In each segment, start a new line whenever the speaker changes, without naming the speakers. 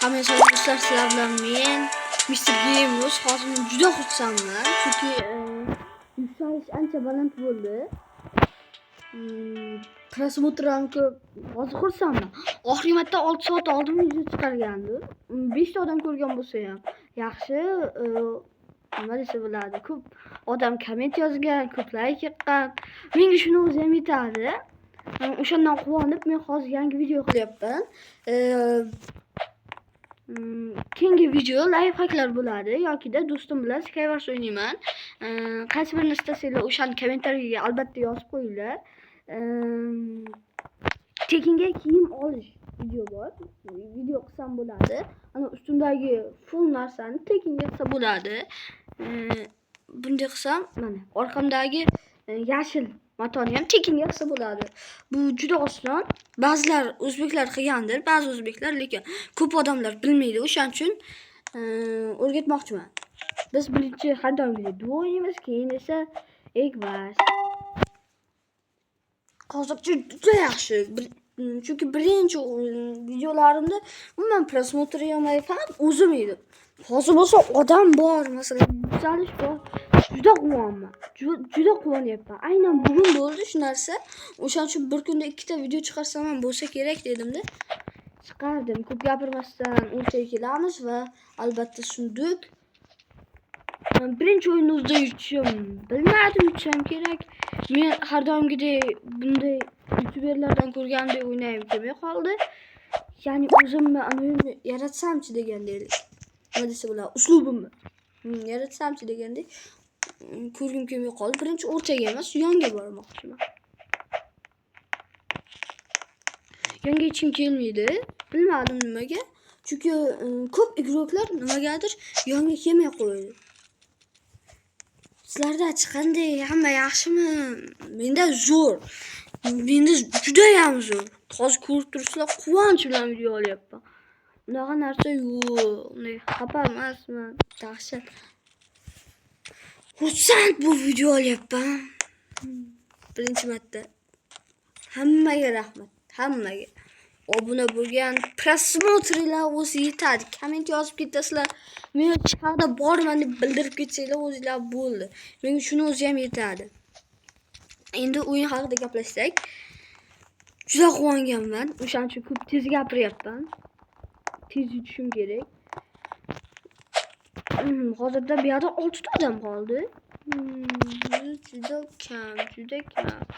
Hamma do'stlar, sizlar bilan men Mr. Games hozir juda xursandman, chunki yuksalish ancha baland bo'ldi. Prosmotram ko'p. Hozir xursandman. Oxirgi marta 6 soat oldin video chiqargandim. 5 ta odam ko'rgan bo'lsa ham yaxshi. Nima desa bo'ladi? Ko'p odam komment yozgan, ko'p like yiqqan. Menga shuni o'zi ham yetadi. O'shandan quvonib men hozir yangi video qilyapman. Keyingi video live hacklar bo'ladi yokida do'stim bilan Skywars o'ynayman. Qaysi birini istasanglar o'shani kommentariyaga albatta yozib qo'yinglar. Tekinga kiyim olish video bor. Video qilsam bo'ladi. Ana ustimdagi full narsani tekinga qilsa bo'ladi. Bunday qilsam, mana orqamdagi yashil matoni ham tekinga qilsa bo'ladi. Bu juda oson. Ba'zilar o'zbeklar qilgandir, ba'zi o'zbeklar, lekin ko'p odamlar bilmaydi. O'shaning uchun o'rgatmoqchiman. Biz birinchi har doimgidek duo o'ynaymiz, keyin esa Egvars. Hozircha juda yaxshi. Chunki birinchi videolarimda umuman prosmotr yo'mayman, o'zim edim. Hozir bo'lsa odam bor, masalan, yuksalish bor. Juda quvonman. Juda quvonyapman. Aynan bugun bo'ldi shu narsa. O'shaning uchun bir kunda 2 ta video chiqarsam ham bo'lsa kerak dedimda. Chiqardim. Ko'p gapirmasdan o'rtaga kelamiz va albatta sunduk. Birinchi o'yinni o'zida yutishim bilmadim, yutishim kerak. Men har doimgidek bunday youtuberlardan ko'rgandek o'ynayim kelmay qoldi. Ya'ni o'zimni anoyimni yaratsamchi degandek. Nima desa bo'ladi? Uslubimni yaratsamchi degandek ko'rgim kelmay qoldi. Birinchi o'rtaga emas, yonga bormoqchiman. Yonga hechkim kelmaydi. Bilmadim nimaga. Chunki ko'p igroklar nimagadir yonga kelmay qo'ydi. Sizlarda chiqanday, hamma yaxshimi? Menda zo'r. Menda juda ham zo'r. Hozir ko'rib turibsizlar, quvonch bilan video olyapman. Unaqa narsa yo'q. Unday xafa emasman. Dahshat. Xursand bu video olyapman. Birinchi marta. Hammaga rahmat. Hammaga. Obuna bo'lgan, prosmotrlar o'zi yetadi. Komment yozib ketasizlar. Men chiqada borman deb bildirib ketsanglar o'zingizlar bo'ldi. Menga shuni o'zi ham yetadi. Endi o'yin haqida gaplashsak, juda quvonganman. O'shaning uchun ko'p tez gapiryapman. Tez yutishim kerak. Hozirda bu yerda 6 ta odam qoldi. Juda kam.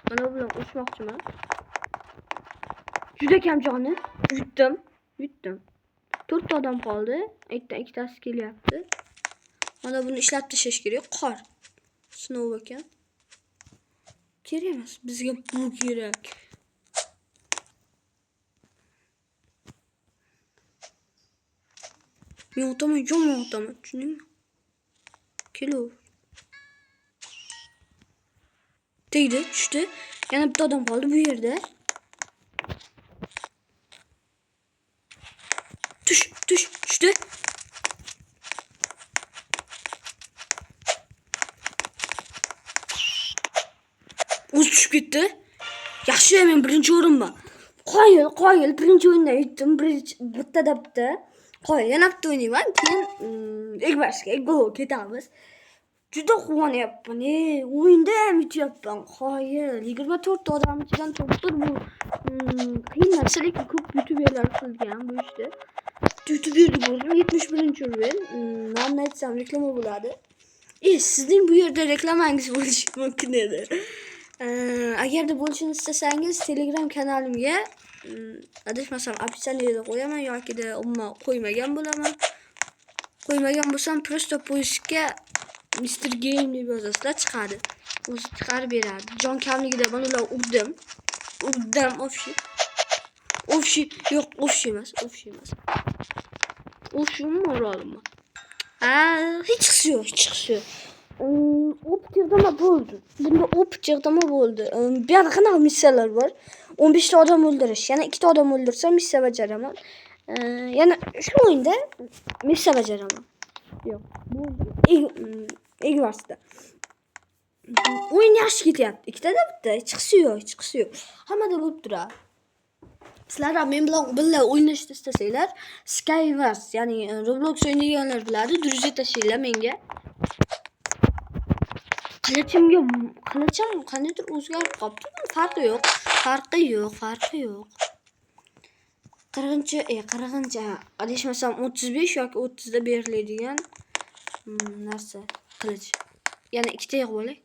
Mana bu bilan o'smoqchiman. Juda kam joni. Yutdim. 4 ta odam qoldi. Ikkita ikkitasi kelyapti. Mana buni ishlatib tashlash kerak. Qor. Sinov ekan. Kerak emas. Bizga bu kerak. Men o'taman, yomon o'taman. Tushundingmi? Kelo. Tegdi, tushdi. Yana bitta odam qoldi bu yerda. Tushdi. O'zi tushib ketdi. Yaxshi, men birinchi o'rinman. Qoyil, birinchi o'yinda yutdim, bittada bitta. Qoyil, yana bitta o'ynayman, keyin Egvarsga gol ketamiz. Juda quvonyapman. O'yinda ham yutyapman. Qoyil, 24 ta odam ichidan to'g'ri bu qiyin narsa, lekin ko'p youtuberlar qilgan bu ishni. YouTube'da ko'rdim, 71-o'rin. Nomni aytsam reklama bo'ladi. Sizning bu yerda reklamangiz bo'lishi mumkin edi. Agarda bo'lishini istasangiz Telegram kanalimga adashmasam opsiyada qo'yaman yokida umuman qo'ymagan bo'laman. Qo'ymagan bo'lsam просто poiskga Mr. Game deb yozasizlar, chiqadi. O'zi chiqarib beradi. Jon kamligida men ular urdim. Ofshi emas. Ofshimi o'rolmi? Hech qisi yo'q. Opit yig'dama bo'ldi. Bunda opit yig'dama bo'ldi. Bu yerda qanaqa missiyalar bor? 15 ta odam o'ldirish. Yana 2 ta odam o'ldirsam missiya bajaraman. Yana shu o'yinda missiya bajaraman. Yo'q, bo'ldi. Egvarsda. O'yin yaxshi ketyapti. 2 tada bitta, hech qisi yo'q. Hammada bo'lib turadi. Sizlar ham men bilan birga o'ynashni istasanglar, Skywars, ya'ni Roblox o'ynaganlar biladi, druziya tashinglar menga. Qilichim qaniydir o'zgarib qolibdi. Farqi yo'q. 40 adashmasam 35 yoki 30 da beriladigan narsa qilich. Yana ikkita yig'ib olay.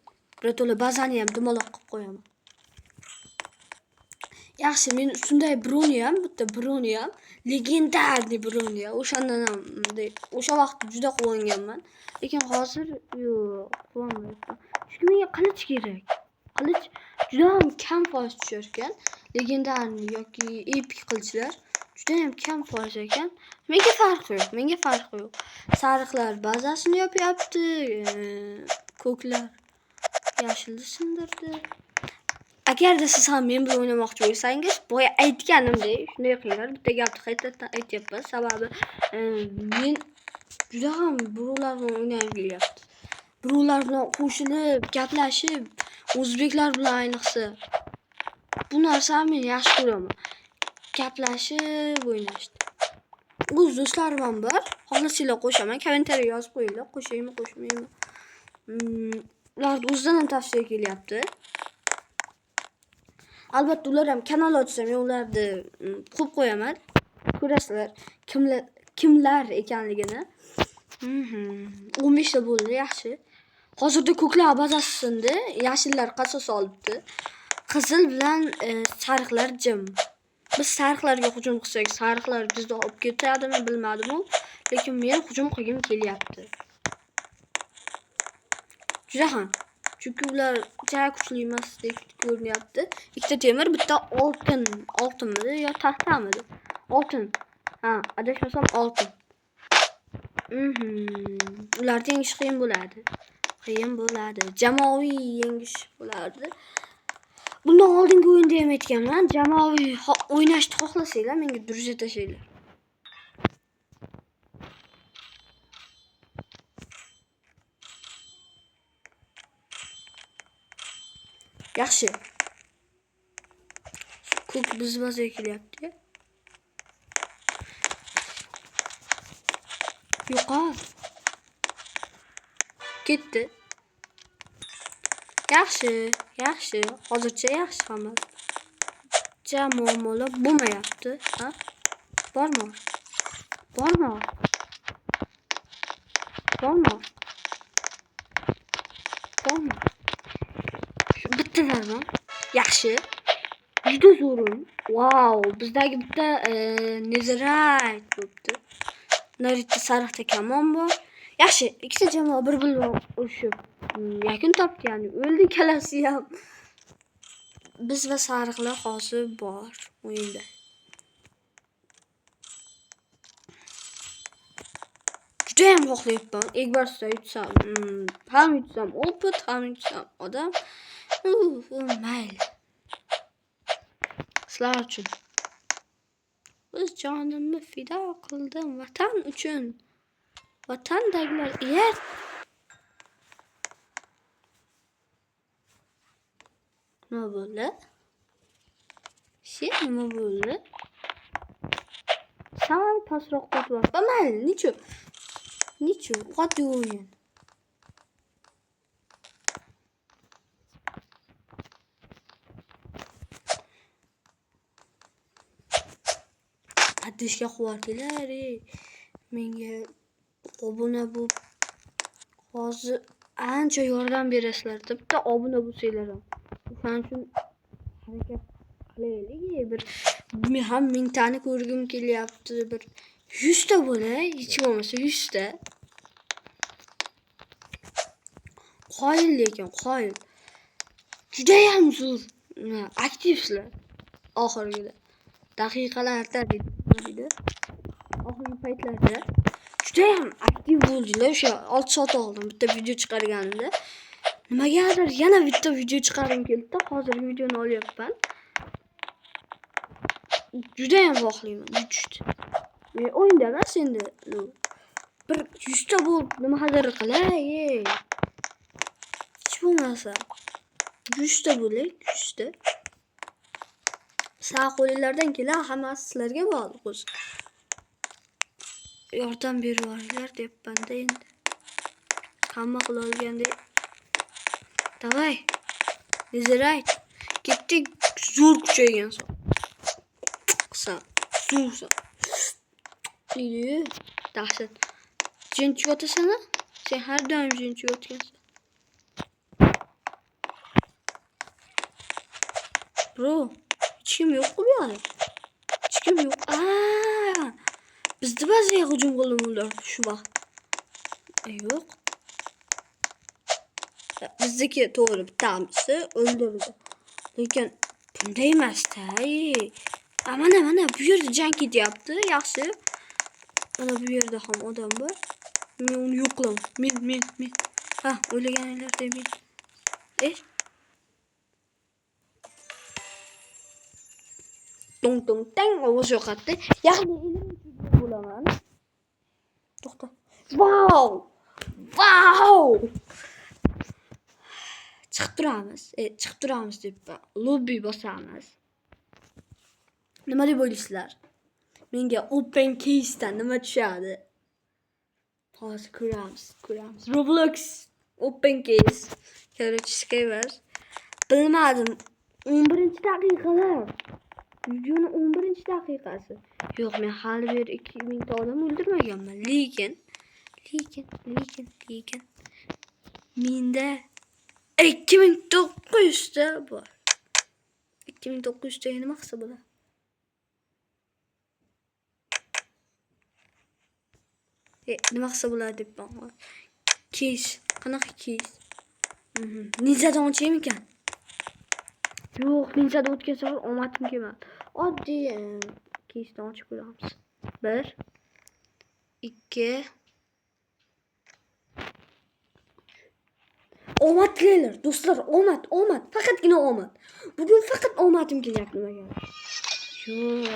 Birato'la bazani ham dumaloq qilib qo'yaman. Yaxshi, men shunday broni ham, bitta broni ham legendarniy broni. O'shandan ham o'sha vaqt juda quvonganman. Lekin hozir yo'q, quvonmayapman. Chunki menga qilich kerak. Qilich juda ham kam foiz tushar ekan. Legendarniy yoki epik qilichlar juda ham kam foiz ekan. Menga farqi yo'q. Sariqlar bazasini yopyapti, ko'klar yashilni sindirdi. Agarda siz ham men bilan o'ynamoqchi bo'lsangiz, boya aytganimdek, shunday qilinglar. Bitta gapni qaytadan aytyapman, sababi men juda ham birovlar bilan o'ynagim kelyapti. Birovlar bilan qo'shilib, gaplashib, o'zbeklar bilan ayniqsa. Bu narsani men yaxshi ko'raman. Gaplashib, o'ynashni. O'z do'stlarim ham bor. Xohlasanglar qo'shaman, kommentariyaga yozib qo'yinglar, qo'shaymi, qo'shmaymi. Ularni o'zidan ham tavsiya kelyapti. Albatta ular ham kanal ochsam, men ularni qo'yib qo'yaman. Ko'rasizlar kimlar ekanligini. 15 ta bo'ldi, yaxshi. Hozirda ko'klar bazasi sindi, yashillar qasos olibdi. Qizil bilan sariqlar jim. Biz sariqlarga hujum qilsak, sariqlar bizni olib ketadimi, bilmadim-ku, lekin men hujum qilgim kelyapti. Juda ham. Chunki ular juda kuchli emasdek ko'rinyapti. Ikkita temir, bitta oltinmi yo taxtamidi? Oltin. Ha, adashmasam oltin. Ularni yengish qiyin bo'ladi. Jamoaviy yengish bo'lardi. Bundan oldingi o'yinda ham aytganman, jamoaviy o'ynashni xohlasanglar, menga druziya tashinglar. Yaxshi. Ko'k biz bazaga kelyapti. Yo'qol. Ketdi. Yaxshi. Hozircha yaxshi hammasi. Muammolar bo'lmayapti, ha? Bormi? Shu bittalardan. Yaxshi. Juda zo'r. Wow, bizdagi bitta Netherite bo'pti. Narita sariqda kamon bor. Yaxshi, ikkita jamoa bir-bilan urushib yakun topdi, ya'ni o'ldi kalasi ham. Biz va sariqlar hozir bor o'yinda. Juda ham xohlayapman. Egbarsda yutsam, ham yutsam opit, ham yutsam odam. Mayli. Sizlar uchun. Biz jonimni fido qildim vatan uchun. Vatandagilar yer. Nima bo'ldi? Nima bo'ldi? Sal pastroq qo'yib. Mayli, nicho, oddiy o'yin. Adishga quvvatlar, menga obuna bo'lib hozir ancha yordam berasizlar. Bitta obuna bo'lsanglar ham. Shuning uchun harakat qilaylik. Men ham 1000 tani ko'rgim kelyapti. Bir 100 ta bo'lay, hech bo'lmasa 100 ta. Qoyil. Juda ham zo'r. Aktivsizlar. Oxirgida. Daqiqalarda deydi. Oxirgi paytlarda juda ham aktiv bo'ldilar. O'sha 6 soat oldin bitta video chiqarganimda. Nimagadir yana bitta video chiqarim keldi. Hozirgi videoni olyapman. Juda ham xohlayman. Men o'yinda emas endi. Bir 100 ta bo'lib nimadir qilay. Hech bo'lmasa 100 ta bo'lay, 100 ta. Sağ qo'linglardan kelar, hammasi sizlarga bog'liq o'zi. Yordam beringlar debman-da endi. Hamma qila olgandek. Davay. Izrayt. Ketdik zo'r kuchaygan son. Qisa, zo'rsa. Iyi, dahshat. Jinchi yotasana? Sen har doim jinchi yotgansan. Bro, hech kim yo'q bu yoqda. Hech kim yo'q. Bizda bazaga hujum qildilar shu vaqt. Yo'q. Bizdeki to'g'ri bittamisi o'ldirildi. Lekin bunday emas-da. Mana bu yerda jang ketyapti, yaxshi. Mana bu yerda ham odam bor. Men uni yo'qlam. Men. Ha, o'ylaganinglardek men. Tong tang ovoz yo'qotdi. Ya'ni bo'laman. To'xta. Wow! Chiqib turamiz deb lobby bosamiz. Nima deb o'ylaysizlar? Menga open case dan nima tushadi? Hozir ko'ramiz. Roblox open case. Короче, Skywars. Bilmadim. 11-daqiqalar. Videoning 11-daqiqasi. Yo'q, men hali bir 2000 ta odam o'ldirmaganman. Lekin menda 2900 ta bor. 2900 ta nima qilsa bo'ladi? Nima qilsa bo'ladi debman. Keys, qanaqa keys? Ninjadan ochaymi ekan? Yo'q, ninjada o'tkazsa omadim kelmadi. Oddiy keysdan ochib ko'ramiz. 1 2 Omad tilaylar, do'stlar, omad, faqatgina omad. Bugun faqat omadim kelyapti nimaga? Yo'q.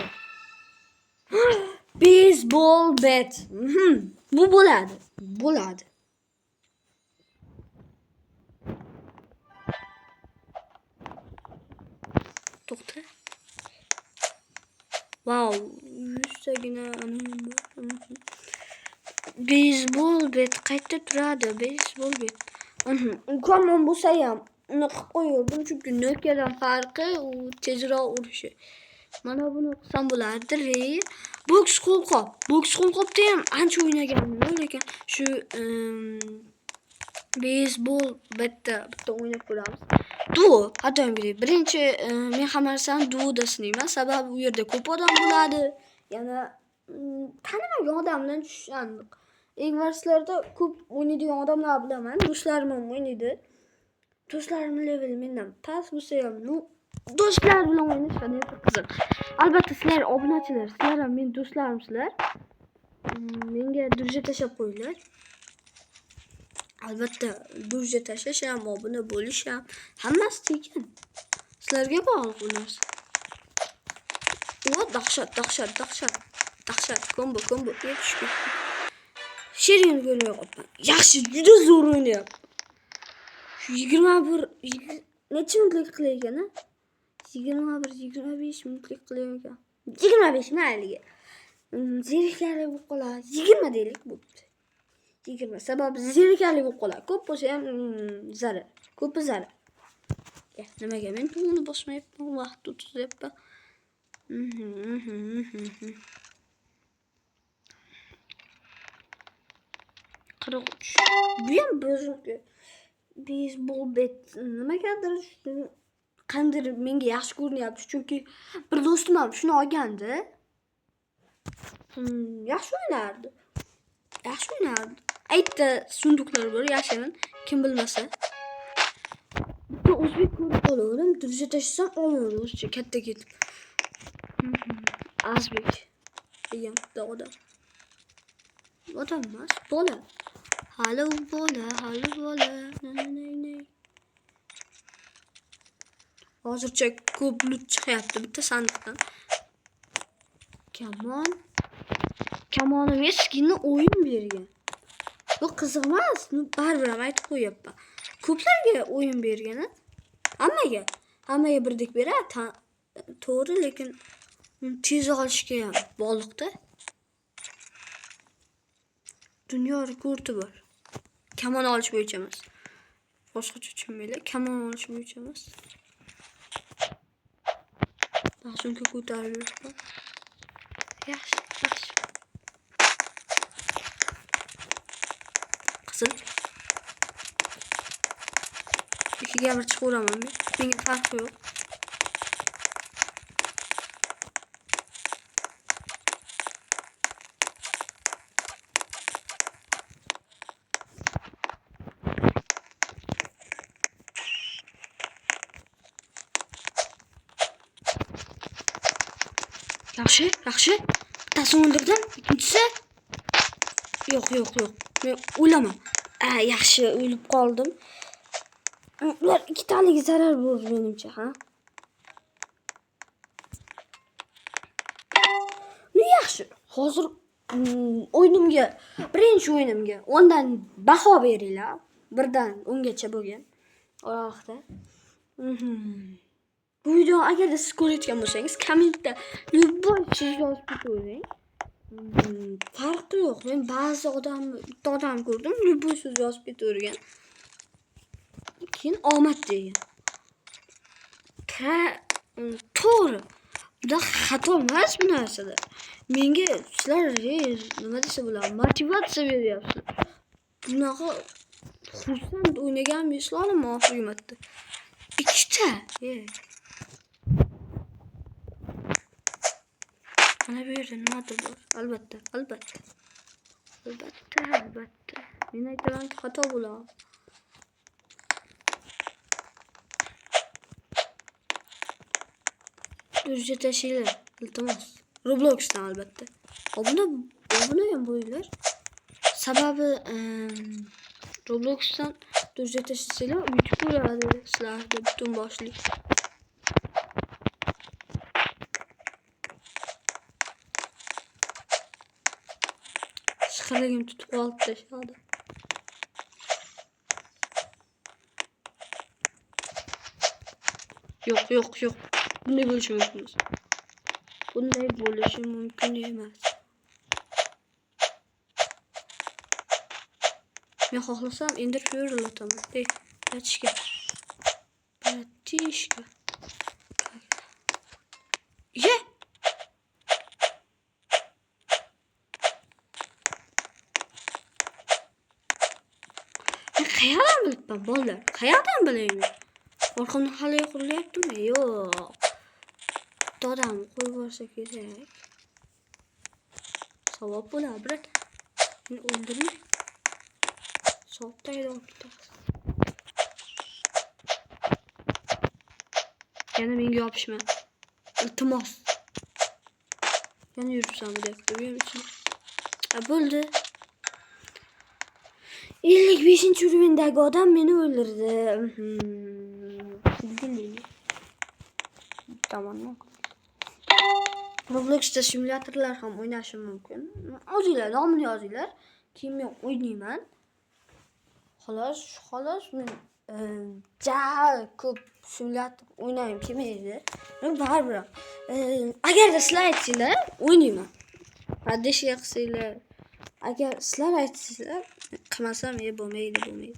Baseball bat. Bu bo'ladi. To'xta. Wow, 100 tagina baseball bat qayerda turadi? Baseball bat. Ukamon bo'lsa ham uni qilib qo'yardim, chunki Nokiadan farqi u tezroq urishi. Mana buni qilsam bo'lardi. Boks qo'lqopda ham ancha o'ynaganman, lekin shu baseball bitta o'ynab ko'ramiz. Duo, hattoki birinchi men ham narsani duoda sinayman, sababi u yerda ko'p odam bo'ladi. Yana tanimagan odamdan tushandik. Egvarslarda ko'p o'ynaydigan odamlar bilaman, do'stlarim ham o'ynaydi. Do'stlarim level mendan past bo'lsa ham, do'stlar bilan o'ynash qanday qiziq. Albatta sizlar obunachilar, sizlar ham men do'stlarimsizlar. Menga durja tashab qo'yinglar. Albatta durja tashlash ham, obuna bo'lish ham hammasi tekin. Sizlarga bog'liq bu narsa. Dahshat. Kombo tushib. Sherin ko'ryapman. Yaxshi, juda zo'r o'ynayapman. 21 necha minutlik qilay ekan? 25 minutlik qilay ekan. 25 mayliga. Zerikarli bo'lib qoladi. 20 deylik bo'pti. 20 sababi zerikarli bo'lib qoladi. Ko'p bo'lsa ham zarar. Ko'pi zarar. Nimaga men pulni bosmayapman, vaqt o'tkazyapman. Bu ham baseball bat nimagadir qandir menga yaxshi ko'rinyapti, chunki bir do'stim ham shuni olgandi. Yaxshi o'ynardi. Aytda sunduqlar bor, yashirin, kim bilmasa. Bitta o'zbek ko'rib qolaverdim, durja tashlasam olmadi, o'zicha katta ketib. Azbek degan bitta odam. Odam emas, bola. Hali bola. Hozircha ko'p loot chiqyapti bitta sandiqdan. Kamonim eskini o'yin bergan. Bu qiziq emas, baribir ham aytib qo'yapman. Ko'plarga o'yin bergan-a? Hammaga birdek beradi. to'g'ri, lekin tez olishga ham bog'liqda. Dunyo rekordi bor. Kamon olish bo'yicha emas. Boshqacha tushunmaylar. Kamon olish bo'yicha emas. Dastunga ko'tarib yuribman. Yaxshi. Qizil. Ikkiga bir chiqaveraman men. Menga farqi yo'q. Yaxshi. Bittasini o'ldirdim. Ikkinchisi yo'q. Men o'laman. Yaxshi o'lib qoldim. Ular ikkitaliga zarar bo'ldi menimcha, ha? Yaxshi. Hozir birinchi o'yinimga 10 dan baho beringlar. 1 dan 10 gacha bo'lgan. Oyoqda. Bu videoni agarda siz ko'rayotgan bo'lsangiz, kommentda любой so'z yozib qo'ying. Farqi yo'q. Men bitta odam ko'rdim, любой so'z yozib ketavergan. Keyin omad degan. To'g'ri. Buda xato emas bu narsada. Menga sizlar nima desa bo'ladi, motivatsiya beryapsiz. Bunaqa xursand o'ynaganmislarim oxirgi marta. Ikkita. Mana bu yerda nimadir bor. Albatta. Men aytamanki xato bo'ladi. Ücret tashinglar, iltimos. Roblox'dan albatta. Obuna ham bo'linglar. Sababi Roblox'dan ücret tashinglar, YouTube bo'ladi sizlarda butun boshlik. Shqaligim tutib olib tashladi. Yo'q. Bunday bo'lishi mumkin emas. Bunday bo'lishi mumkin emas. Men xohlasam Ender Pearl otaman. Bratishka. Qayerdan bilibman bolalar? Qayerdan bilayman? Orqamda hali qurilyaptimi? Yo'q. Dadam qo'yib borsa kerak. Savob bo'ladi, brat. Meni o'ldirmang. Savobdagi olib ketasiz. Yana menga yopishma. Iltimos. Yana yuribsan deb qo'yayapsan. Bo'ldi. 55-o'rindagi odam meni o'ldirdi. Tamam. Roblox'da simulyatorlar ham o'ynashim mumkin. O'zinglar nomini yozinglar. Keyin men o'ynayman. Xolos men ko'p simulyator o'ynayim kelmaydi. Men baribir agarda sizlar aytsanglar o'ynayman. Adeshiga qilsanglar, agar sizlar aytsanglar qilmasam bo'lmaydi.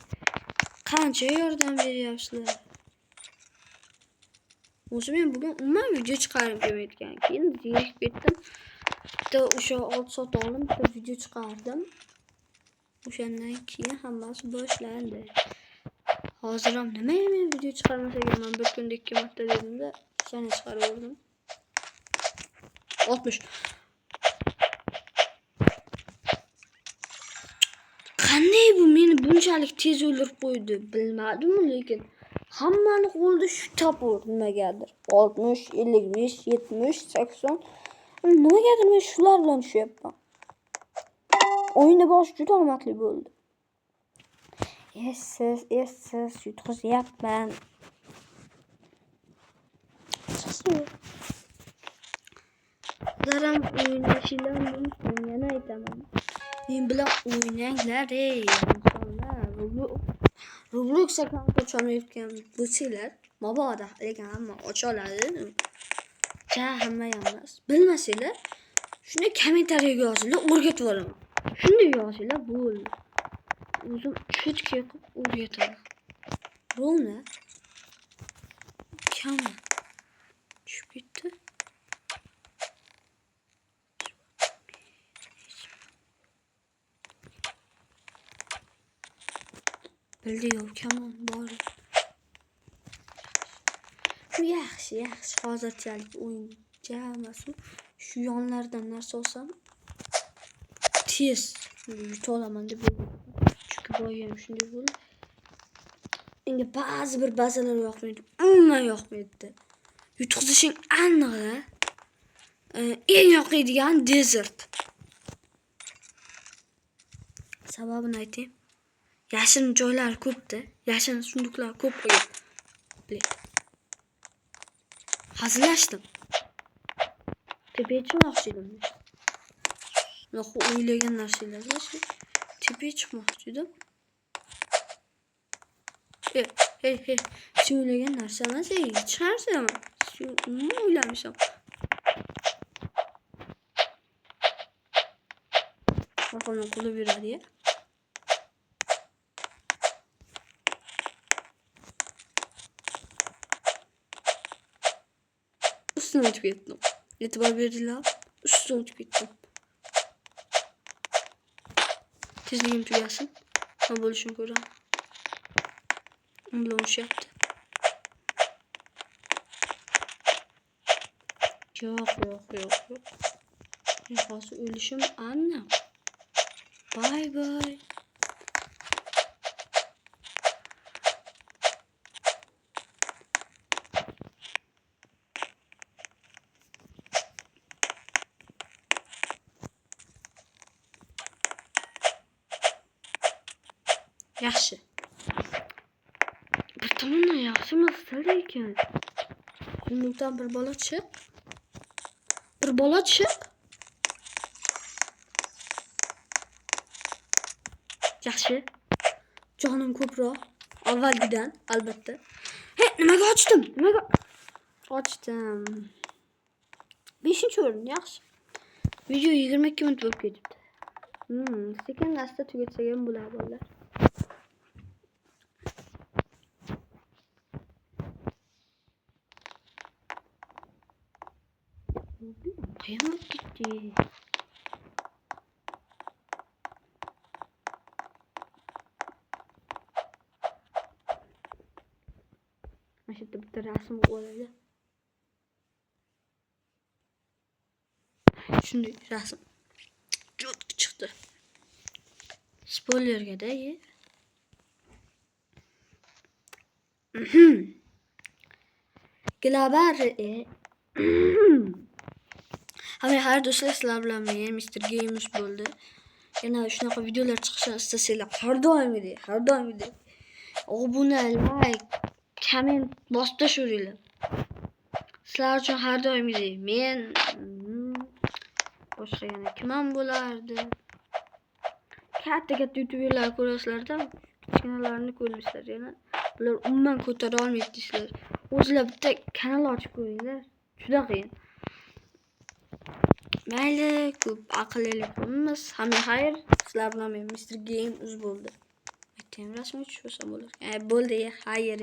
Qancha yordam beryapsizlar. O'zi men bugun umuman video chiqarib kelmayotgan. Keyin zerikib ketdim. Bitta o'sha 6 soat oldin bitta video chiqardim. O'shandan keyin hammasi boshlandi. Hozir ham nima men video chiqarmas ekanman, bir kunda 2 marta dedimda, yana chiqarib 60. Qanday bu meni bunchalik tez o'ldirib qo'ydi bilmadim, lekin hammani qo'lida shu topur nimagadir. 60, 55, 70, 80. Nimagadir men shular bilan tushyapman. O'yinni bosh juda omadli bo'ldi. Essiz yutqizyapman. Zaram o'ynashinglar mumkin, yana aytaman. Men bilan o'ynanglar ey insonlar. Roblox akkaunt ochamayotgan bo'lsanglar, mabodo lekin hamma ocha oladi. Ja, hamma emas. Bilmasanglar, shuni kommentariyaga yozinglar, o'rgatib olaman. Shunday yozinglar, bo'ldi. O'zim cho'tka qilib o'rgataman. Bo'ldi. Kam tushib ketdi. Bildi-yu, kamon bor. Bu yaxshi. Hozirchalik o'yincha emas u. Shu yonlardan narsa olsam tez yuta olaman deb o'yladim. Chunki boya ham shunday bo'ldi. Menga ba'zi bir bazalar yoqmaydi. Umuman yoqmaydi. Yutqizishing aniq-a? Eng yoqadigan desert. Sababini aytayim. Yashin joylar ko'pda. Yashin sunduqlar ko'p qo'yib. Hazillashdim. Tepaga chiqmoqchi edim. Yo'q, o'ylagan narsalar shu. Tepaga chiqmoqchi edim. Hey. Shu o'ylagan narsa emas, chiqarsam. Shu o'ylamishim. Qo'lni qo'lib yuradi-ya. Üstüne uçup gittim. E'tibor beringlar. Üstüne uçup gittim. Tezligim tugasin. Nima bo'lishini ko'raman. U bilan urishyapti. Yo'q. Men hozir o'lishim aniq. Bye. Yaxshi. Bir tomondan yaxshi emas lekin. Bundan bir bola chiq. Yaxshi. Jonim ko'proq avvalgidan, albatta. Nimaga ochdim? Ochdim. 5-o'rin, yaxshi. Video 22 minut bo'lib ketibdi. Sekin asta tugatsak ham bo'ladi, bolalar. Qayerga ketdi? Mana shu bitta rasm oladi. Shunday rasm. Jotki chiqdi. Spoilerga-da. Global Hayır do'stlar, sizlar bilan men Mr. Games bo'ldi. Yana shunaqa videolar chiqishini istasanglar, har doimgidek obuna, like, komment bosib tashavringlar. Sizlar uchun har doimgidek men boshqa yana kim ham bo'lardi? Katta youtuberlar ko'rasizlar-da, kichkinalarni ko'rmaysizlar yana. Bular umuman ko'tara olmaydi deysizlar. O'zinglar bitta kanal ochib qo'yinglar. Juda qiyin. Mayli, ko'p aqllilik qilamiz. Hamma xayr. Sizlar bilan men Mr. Games bo'ldi. Aytayim rasmga tushsam bo'lar. Bo'ldi, xayr.